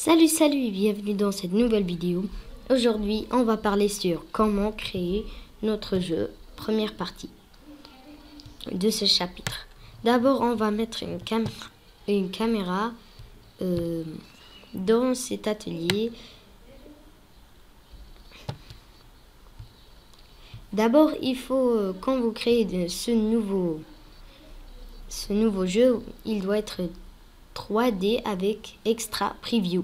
Salut et bienvenue dans cette nouvelle vidéo. Aujourd'hui, on va parler sur comment créer notre jeu, première partie de ce chapitre. D'abord, on va mettre une caméra dans cet atelier. D'abord, il faut, quand vous créez ce nouveau jeu, il doit être 3D avec Extra Preview.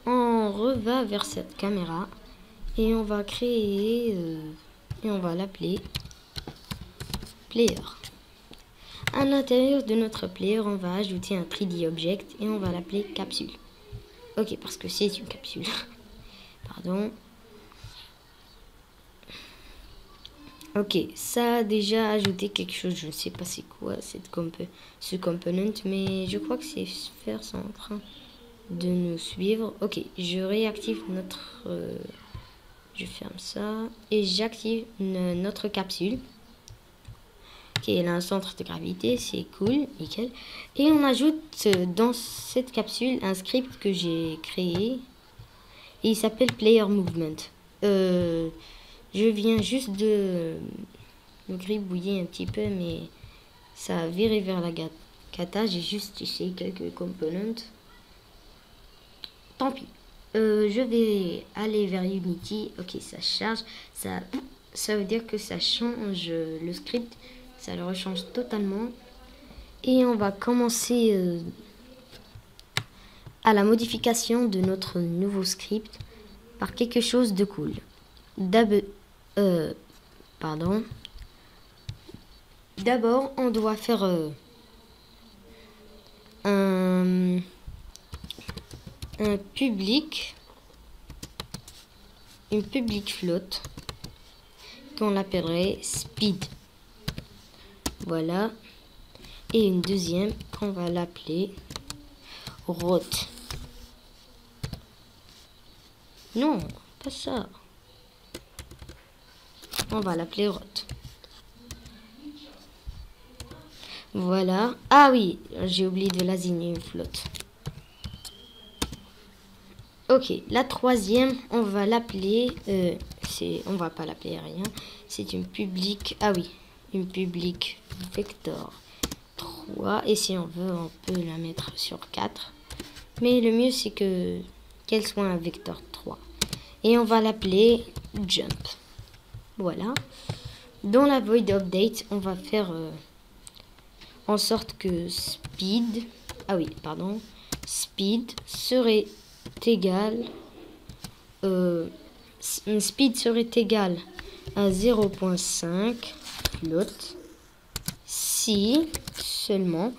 On reva vers cette caméra et on va créer et on va l'appeler Player. À l'intérieur de notre player, on va ajouter un 3D object et on va l'appeler capsule. Ok, parce que c'est une capsule. Pardon. Ok, ça a déjà ajouté quelque chose. Je ne sais pas c'est quoi ce component, mais je crois que c'est faire ça en train de nous suivre. Ok, je réactive notre... je ferme ça et j'active notre capsule. Ok, elle a un centre de gravité, c'est cool, nickel. Et on ajoute dans cette capsule un script que j'ai créé. Et il s'appelle Player Movement. Je viens juste de me gribouiller un petit peu, mais ça a viré vers la cata. J'ai juste essayé quelques components. Tant pis. Je vais aller vers Unity. Ok, ça charge. Ça veut dire que ça change le script. Ça le rechange totalement. Et on va commencer à la modification de notre nouveau script par quelque chose de cool. D'abord, on doit faire un public, une public float qu'on l'appellerait speed. Voilà. Et une deuxième qu'on va l'appeler route. Non, pas ça. On va l'appeler route. Voilà. Ah oui, j'ai oublié de l'assigner une flotte. Ok, la troisième, on va l'appeler... on va pas l'appeler rien. C'est une public... Ah oui, une public vector 3. Et si on veut, on peut la mettre sur 4. Mais le mieux, c'est qu'elle soit un vecteur 3. Et on va l'appeler jump. Voilà. Dans la void update, on va faire en sorte que speed... Ah oui, pardon. Speed serait égal... speed serait égal à 0.5 float si seulement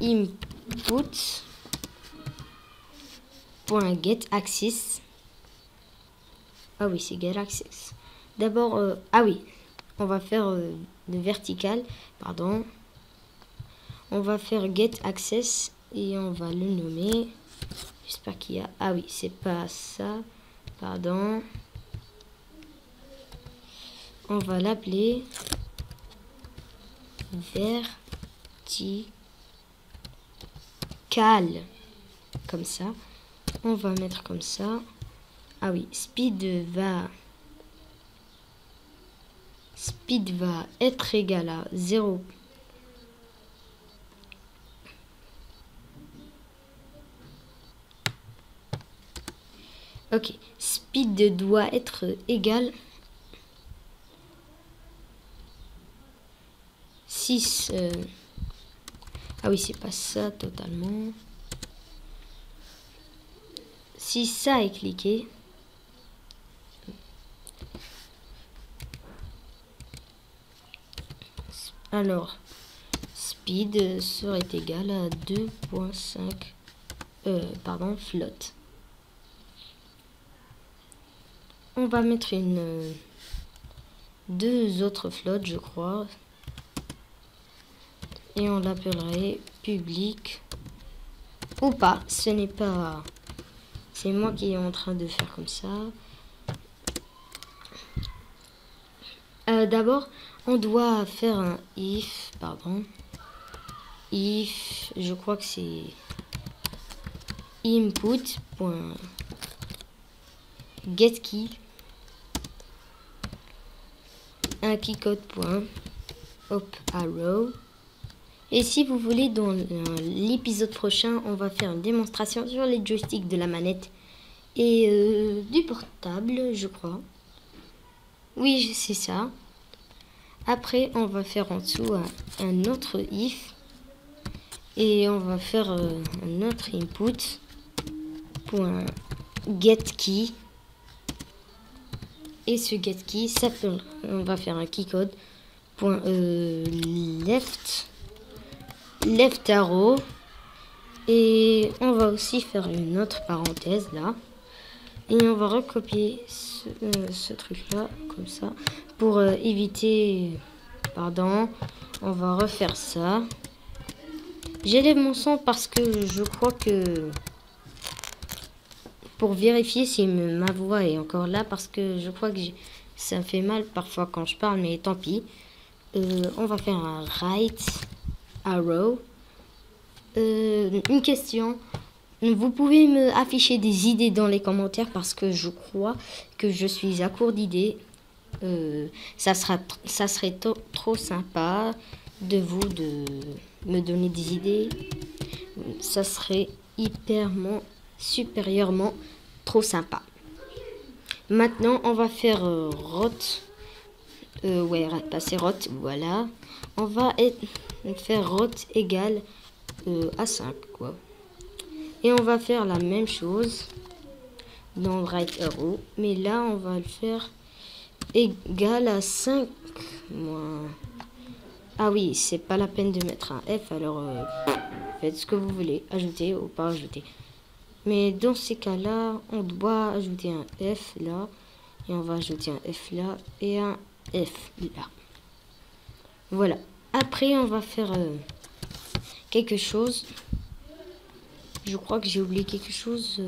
input.getAxis. Ah oui, c'est getAxis. D'abord, ah oui, on va faire le vertical, pardon. On va faire getAccess et on va le nommer. J'espère qu'il y a... Ah oui, c'est pas ça. Pardon. On va l'appeler vertical. Comme ça. On va mettre comme ça. Ah oui, speed va être égal à 0. Ok, speed doit être égal 6. Ah oui, c'est pas ça totalement. Si ça est cliqué, alors speed serait égal à 2.5 float. On va mettre deux autres flottes, je crois, et on l'appellerait public ou pas. Ce n'est pas, c'est moi qui est en train de faire comme ça. D'abord, on doit faire un if, je crois que c'est input.getKey, un keycode.upArrow. Et si vous voulez, dans l'épisode prochain, on va faire une démonstration sur les joysticks de la manette et du portable, je crois. Oui, c'est ça. Après, on va faire en dessous un autre if. Et on va faire un autre input.getKey. Et ce getKey s'appelle, on va faire un keycode left arrow. Et on va aussi faire une autre parenthèse là. Et on va recopier ce truc là comme ça pour éviter, pardon, on va refaire ça. J'élève mon son parce que je crois que pour vérifier si ma voix est encore là, parce que je crois que ça me fait mal parfois quand je parle, mais tant pis. On va faire un right arrow. Une question. Vous pouvez me afficher des idées dans les commentaires parce que je crois que je suis à court d'idées. Ça serait trop sympa de me donner des idées. Ça serait supérieurement trop sympa. Maintenant, on va faire rot. Passer rot, voilà. On va faire rot égale à 5, quoi. Et on va faire la même chose dans le right arrow. Mais là, on va le faire égal à 5 moins... Ah oui, c'est pas la peine de mettre un F, alors faites ce que vous voulez, ajouter ou pas ajouter. Mais dans ces cas-là, on doit ajouter un F là, et on va ajouter un F là, et un F là. Voilà. Après, on va faire quelque chose. Je crois que j'ai oublié quelque chose.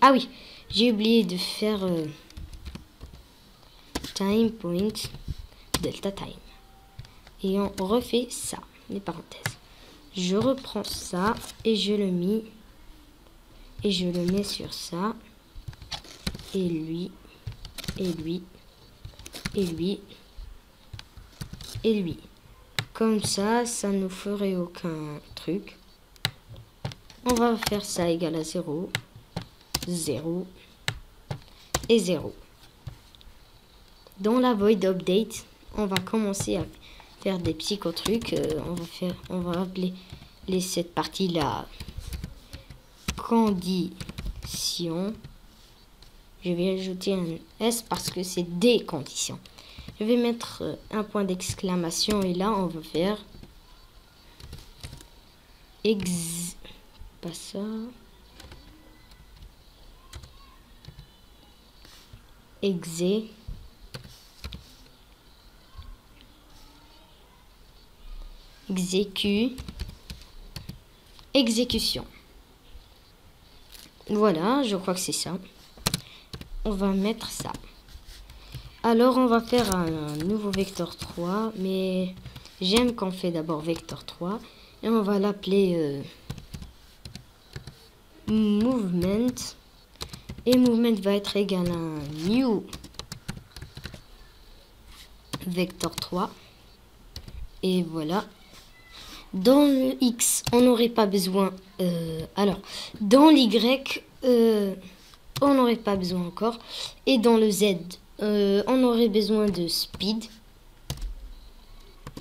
Ah oui, j'ai oublié de faire time point delta time. Et on refait ça, les parenthèses. Je reprends ça et je le mets sur ça. Et lui, et lui, et lui, et lui. Comme ça, ça ne ferait aucun truc. On va faire ça égal à 0, 0 et 0. Dans la void update, on va commencer à faire des psychotrucs. On va appeler cette partie-là condition. Je vais ajouter un S parce que c'est des conditions. Je vais mettre un point d'exclamation et là on va faire pas ça. Exécution. Voilà, je crois que c'est ça. On va mettre ça. Alors on va faire un nouveau vecteur 3, mais j'aime qu'on fait d'abord vecteur 3 et on va l'appeler movement, et movement va être égal à un new vecteur 3 et voilà. Dans le X, on n'aurait pas besoin. Alors, dans l'Y, on n'aurait pas besoin encore. Et dans le Z, on aurait besoin de speed.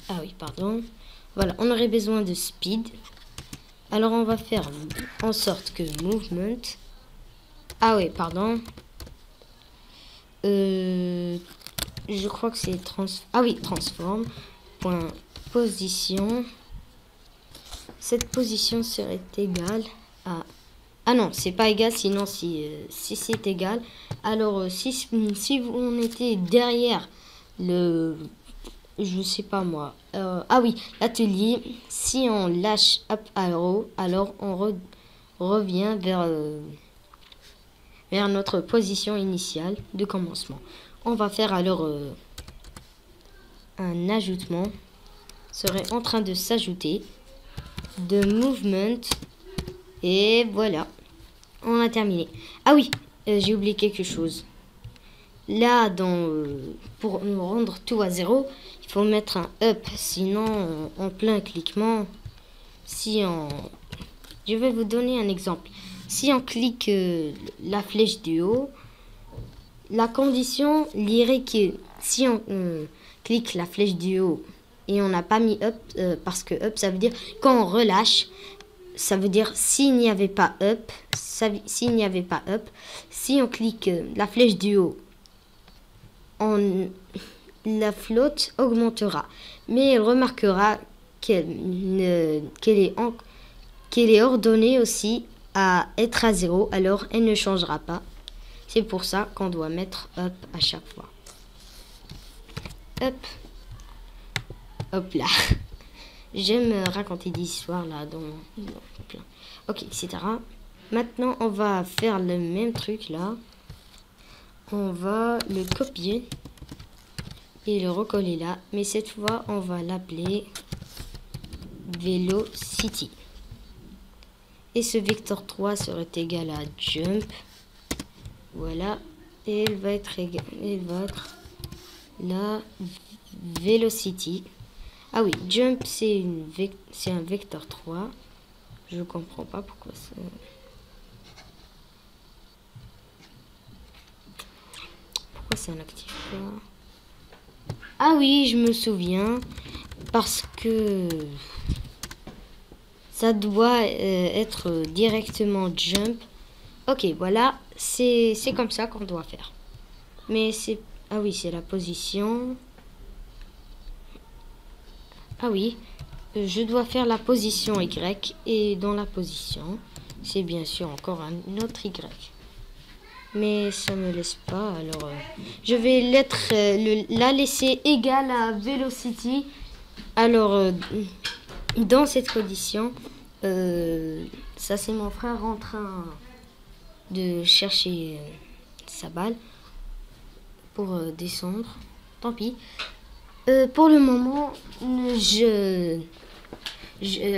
Ah oui, pardon. Voilà, on aurait besoin de speed. Alors, on va faire en sorte que movement. Ah oui, pardon. Je crois que c'est transform. Point position. Cette position serait égale à... Ah non, c'est pas égal, sinon si c'est égal. Alors si on était derrière le... Je sais pas moi. Ah oui, l'atelier. Si on lâche up arrow, alors on revient vers notre position initiale de commencement. On va faire alors un ajoutement. Serait en train de s'ajouter de movement et voilà. on a terminé. Ah oui, j'ai oublié quelque chose. Là, pour rendre tout à 0, il faut mettre un up. Sinon, en plein cliquement, je vais vous donner un exemple. Si on clique la flèche du haut, la condition dirait que si on clique la flèche du haut et on n'a pas mis up, parce que up, ça veut dire quand on relâche, ça veut dire s'il n'y avait pas up, si on clique la flèche du haut, la flotte augmentera. Mais elle remarquera qu'elle est ordonnée aussi à être à 0, alors elle ne changera pas. C'est pour ça qu'on doit mettre up à chaque fois. Hop. Hop là. J'aime raconter des histoires là dans plein. Ok, etc. Maintenant, on va faire le même truc là. On va le copier et le recoller là. Mais cette fois, on va l'appeler Velocity. Et ce vecteur 3 serait égal à jump. Voilà. Et il va être la velocity. Ah oui, jump c'est un vecteur 3. Je comprends pas pourquoi ça. Pourquoi ça n'active pas? Ah oui, je me souviens. Parce que ça doit être directement jump. Ok, voilà. C'est comme ça qu'on doit faire. Mais c'est... Ah oui, c'est la position. Ah oui, je dois faire la position Y. Et dans la position, c'est bien sûr encore un autre Y. Mais ça me laisse pas, alors... je vais la laisser égale à velocity. Alors, dans cette condition, ça c'est mon frère en train de chercher sa balle pour descendre. Tant pis. Pour le moment,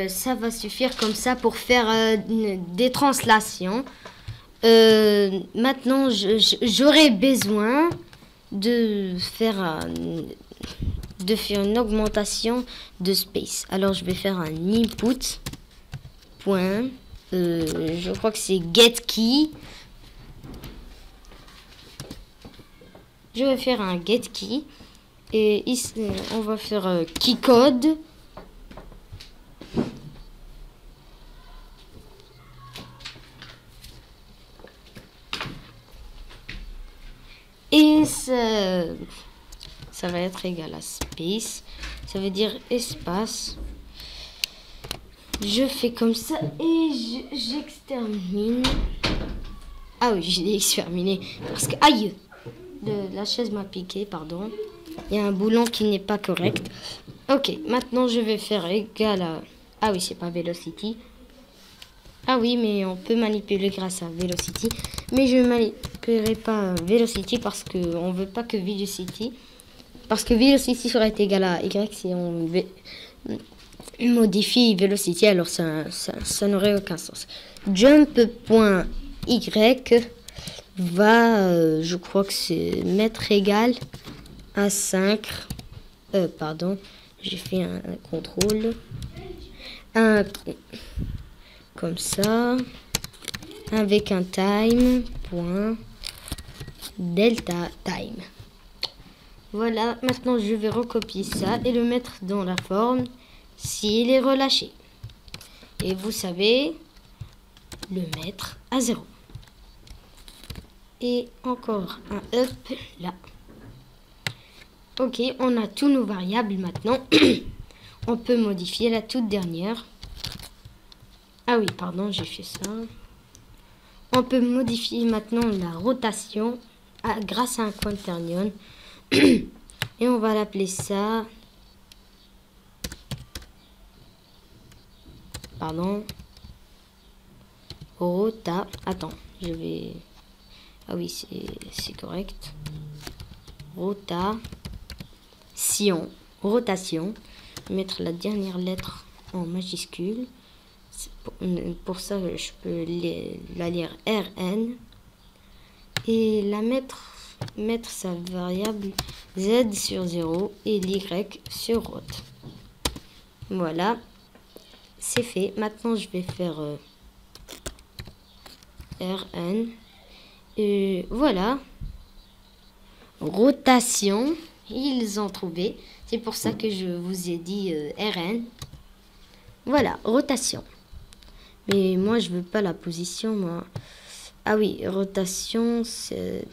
ça va suffire comme ça pour faire des translations. Maintenant, j'aurai besoin de faire une augmentation de space. Alors, je vais faire un input point. Je crois que c'est getKey. Je vais faire un getKey. Et ici, on va faire keycode. Et ça va être égal à space. Ça veut dire espace. Je fais comme ça et j'extermine. Ah oui, je l'ai exterminé. Parce que... Aïe! La chaise m'a piqué, pardon. Il y a un boulon qui n'est pas correct. Ok, maintenant je vais faire égal à... Ah oui, c'est pas velocity. Ah oui, mais on peut manipuler grâce à velocity. Mais je ne manipulerai pas velocity parce qu'on ne veut pas que velocity... Parce que velocity serait égal à Y si on modifie velocity, alors ça n'aurait aucun sens. Jump.y va, je crois que c'est mettre égal à 5. Pardon, j'ai fait un contrôle. Comme ça. Avec un time. Point. Delta time. Voilà, maintenant je vais recopier ça et le mettre dans la forme s'il est relâché. Et vous savez, le mettre à 0. Et encore un up là. Ok, on a tous nos variables maintenant. On peut modifier la toute dernière. Ah oui, pardon, j'ai fait ça. On peut modifier maintenant la rotation grâce à un quaternion. Et on va l'appeler ça. Pardon. Rota. Attends, je vais... Ah oui, c'est correct. Rotation. Mettre la dernière lettre en majuscule. Pour ça, je peux la lire Rn et la mettre sa variable z sur 0 et y sur root. Voilà, c'est fait. Maintenant, je vais faire Rn. Et voilà. Rotation. Ils ont trouvé. C'est pour ça que je vous ai dit Rn. Voilà, rotation. Mais moi, je veux pas la position, moi. Ah oui, rotation, c'est...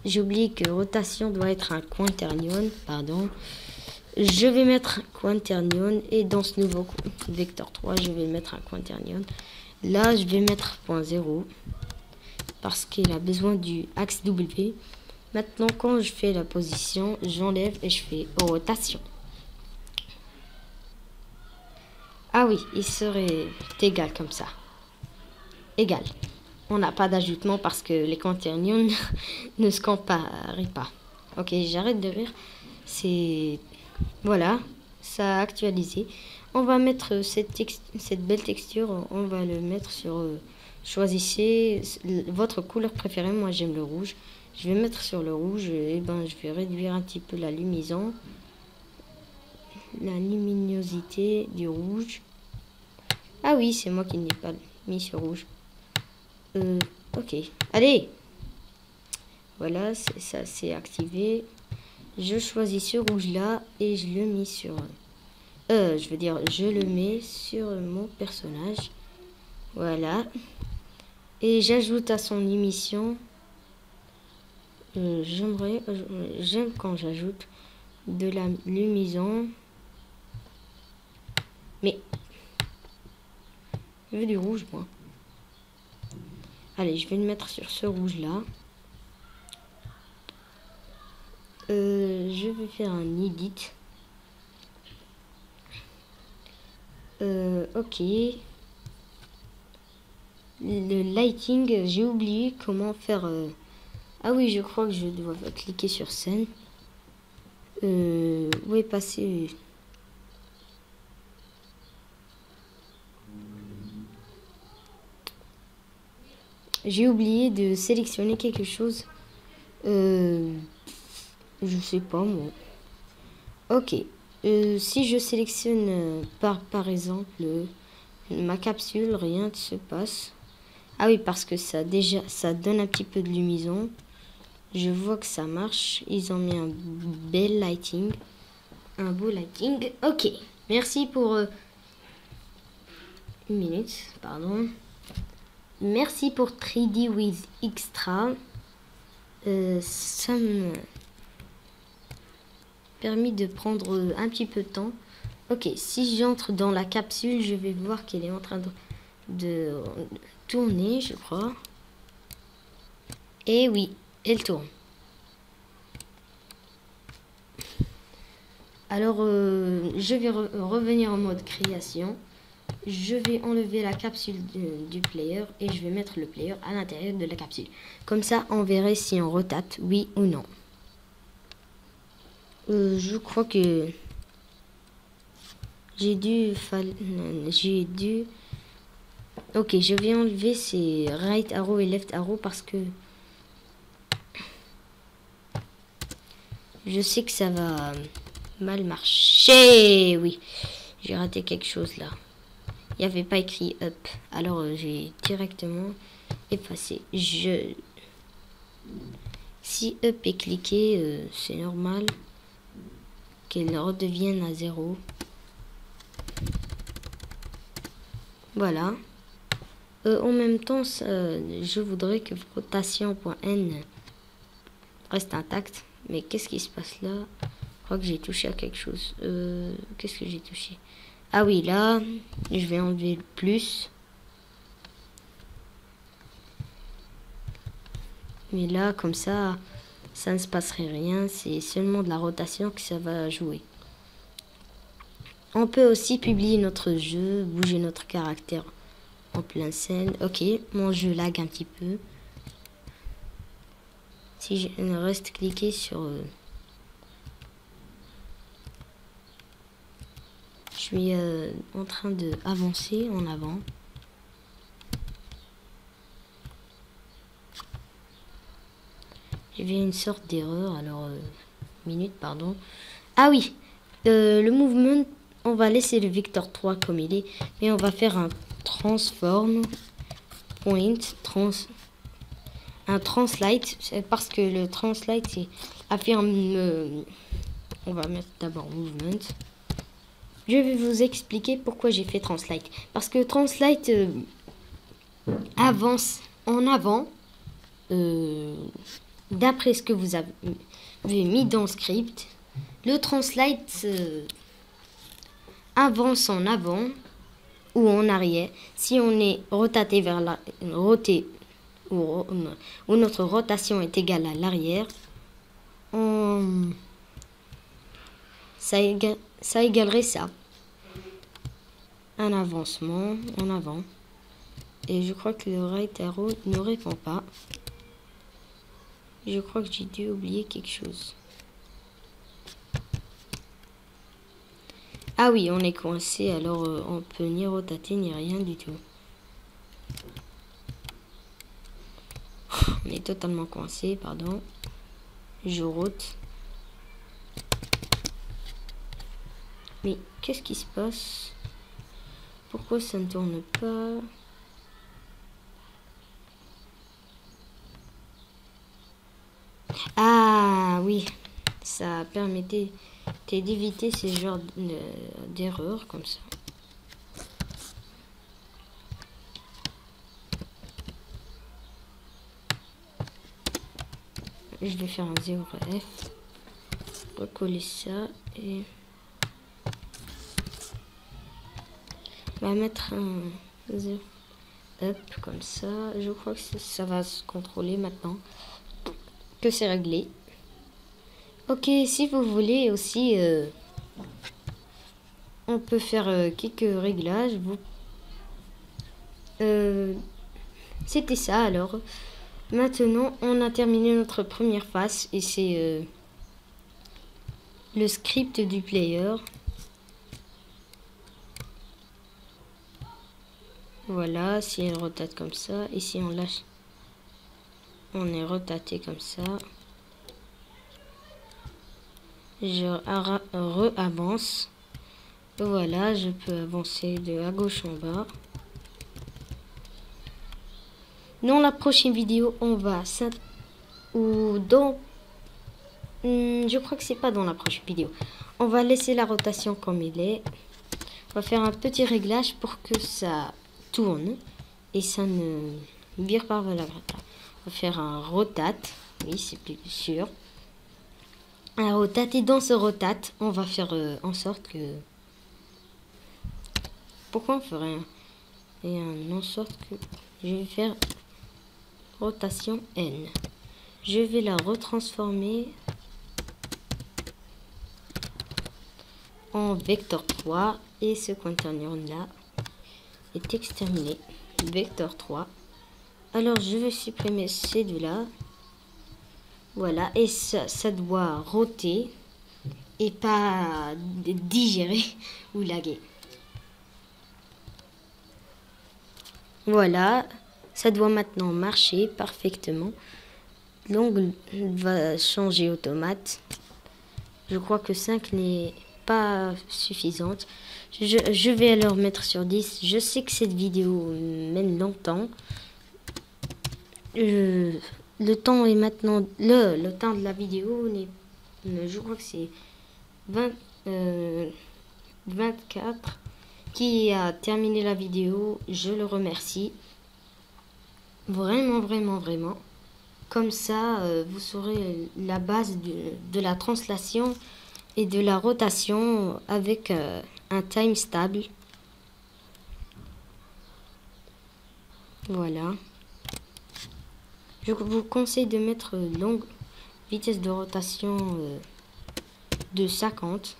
J'ai oublié que rotation doit être un quaternion, pardon. Je vais mettre un quaternion et dans ce nouveau vecteur 3, je vais mettre un quaternion. Là, je vais mettre point 0 parce qu'il a besoin du axe W. Maintenant, quand je fais la position, j'enlève et je fais rotation. Ah oui, il serait égal comme ça. Égal. On n'a pas d'ajoutement parce que les quaternions ne se comparent pas. Ok, j'arrête de rire. C'est... Voilà, ça a actualisé. On va mettre cette belle texture, on va le mettre sur... choisissez votre couleur préférée. Moi, j'aime le rouge. Je vais mettre sur le rouge et ben je vais réduire un petit peu la luminosité du rouge. Ah oui, c'est moi qui n'ai pas mis sur rouge. Ok, allez. Voilà, ça c'est activé. Je choisis ce rouge là et je le mets sur... je le mets sur mon personnage. Voilà. Et j'ajoute à son émission. J'aime quand j'ajoute de la luminosité. Mais je veux du rouge, moi. Allez, je vais le mettre sur ce rouge là. Je vais faire un edit. Ok. Le lighting, j'ai oublié comment faire. Ah oui, je crois que je dois cliquer sur scène. Où est passé? J'ai oublié de sélectionner quelque chose. Je sais pas moi. Ok. Si je sélectionne par exemple ma capsule, rien ne se passe. Ah oui, parce que ça donne un petit peu de luminosité. Je vois que ça marche. Ils ont mis un bel lighting. Un beau lighting. Ok. Merci pour... une minute, pardon. Merci pour 3D with Extra. Ça me permis de prendre un petit peu de temps. Ok, si j'entre dans la capsule, je vais voir qu'elle est en train de tourner, je crois. Et oui, elle tourne. Alors, je vais revenir en mode création. Je vais enlever la capsule du player et je vais mettre le player à l'intérieur de la capsule. Comme ça, on verrait si on rotate, oui ou non. Je crois que j'ai dû... Ok, je vais enlever ces right arrow et left arrow parce que je sais que ça va mal marcher. Oui, j'ai raté quelque chose là. Il n'y avait pas écrit up. Alors j'ai directement effacé. Si up est cliqué, c'est normal qu'elle redevienne à 0. Voilà. En même temps, je voudrais que rotation.n reste intact. Mais qu'est-ce qui se passe là? Je crois que j'ai touché à quelque chose. Qu'est-ce que j'ai touché? Ah oui, là, je vais enlever le plus. Mais là, comme ça ne se passerait rien. C'est seulement de la rotation que ça va jouer. On peut aussi publier notre jeu, bouger notre caractère en pleine scène. Ok, mon jeu lag un petit peu. Si je reste cliqué sur... je suis en train de avancer en avant. J'ai vu une sorte d'erreur, alors minute, pardon. Ah oui, le mouvement, on va laisser le vecteur 3 comme il est, mais on va faire un transform point, un translate, parce que le translate affirme, on va mettre d'abord movement. Je vais vous expliquer pourquoi j'ai fait translate, parce que translate avance en avant, d'après ce que vous avez mis dans le script. Le translate avance en avant ou en arrière si on est rotaté vers la ou notre rotation est égale à l'arrière. Ça égalerait ça, un avancement en avant. Et je crois que le right arrow ne répond pas. Je crois que j'ai dû oublier quelque chose. Ah oui, on est coincé, alors on peut ni rotater ni rien du tout. On est totalement coincé, pardon. Je rote. Mais qu'est-ce qui se passe? Pourquoi ça ne tourne pas? Ah oui, ça permettait d'éviter ces genres d'erreurs comme ça. Je vais faire un 0F, recoller ça et on va mettre un 0 up comme ça. Je crois que ça va se contrôler maintenant que c'est réglé. Ok, si vous voulez aussi, on peut faire quelques réglages. C'était ça alors. Maintenant, on a terminé notre première phase et c'est le script du player. Voilà, si elle rotate comme ça, et si on lâche, on est rotaté comme ça. Je re-avance. Voilà, je peux avancer de à gauche en bas. Dans la prochaine vidéo, on va je crois que c'est pas dans la prochaine vidéo. On va laisser la rotation comme il est. On va faire un petit réglage pour que ça tourne et ça ne vire pas vers la droite. On va faire un rotate. Oui, c'est plus sûr. Un rotate, et dans ce rotate, on va faire en sorte que... Pourquoi on ferait en sorte que... Je vais faire rotation N. Je vais la retransformer en vecteur 3 et ce quaternion là est exterminé. Vecteur 3. Alors je vais supprimer ces deux là. Voilà, et ça doit roter et pas digérer ou laguer. Voilà, ça doit maintenant marcher parfaitement. L'angle va changer automate. Je crois que 5 n'est pas suffisante. Je vais alors mettre sur 10. Je sais que cette vidéo mène longtemps. Le temps est maintenant... Le temps de la vidéo n'est... Je crois que c'est 24 qui a terminé la vidéo. Je le remercie. Vraiment, vraiment, vraiment. Comme ça, vous saurez la base de la translation et de la rotation avec un time stable. Voilà. Je vous conseille de mettre longue vitesse de rotation de 50.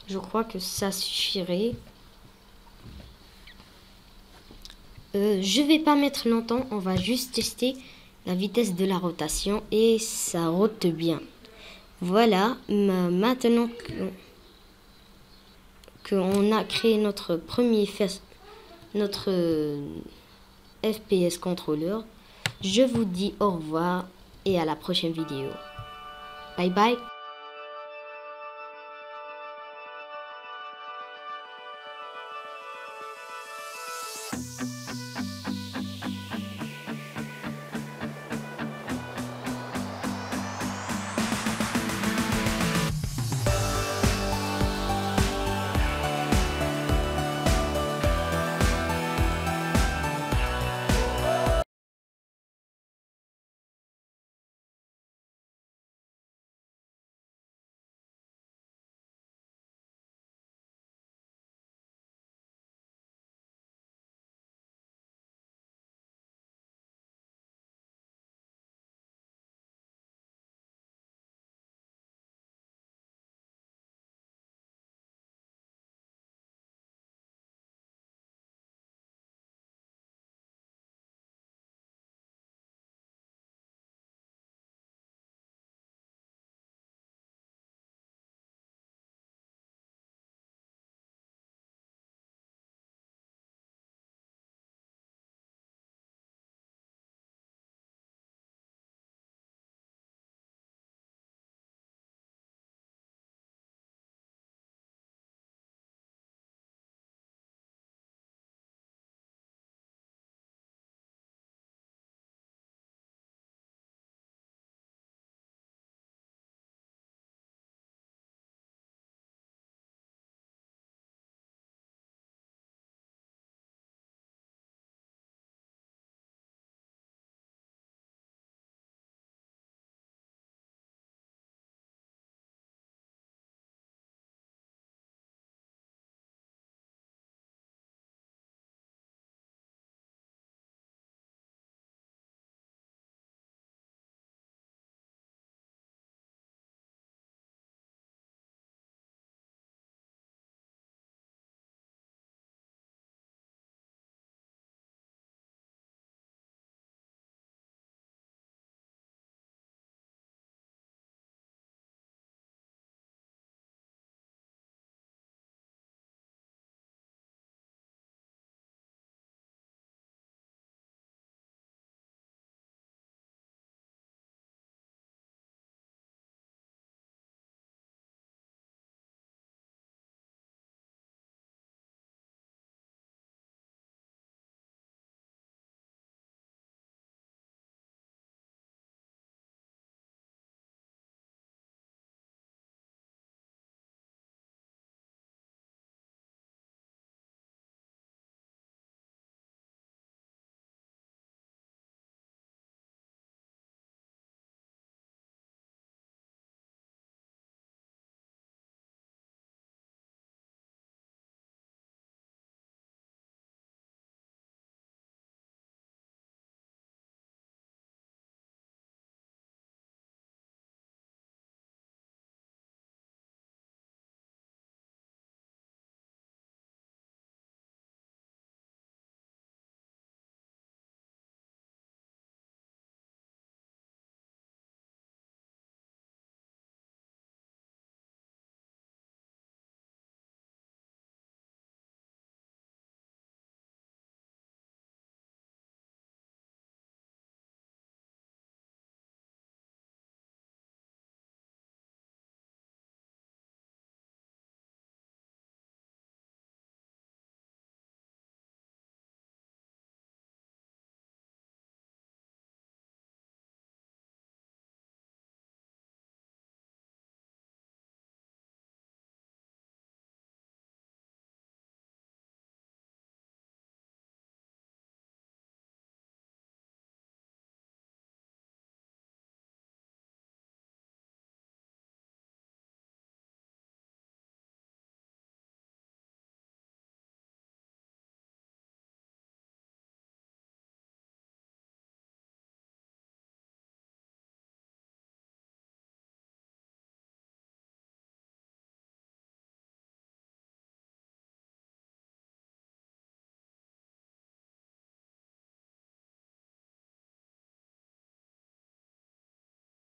Je crois que ça suffirait. Je vais pas mettre longtemps, on va juste tester la vitesse de la rotation et ça rote bien. Voilà, maintenant qu'on a créé notre premier notre FPS contrôleur, je vous dis au revoir et à la prochaine vidéo. Bye bye.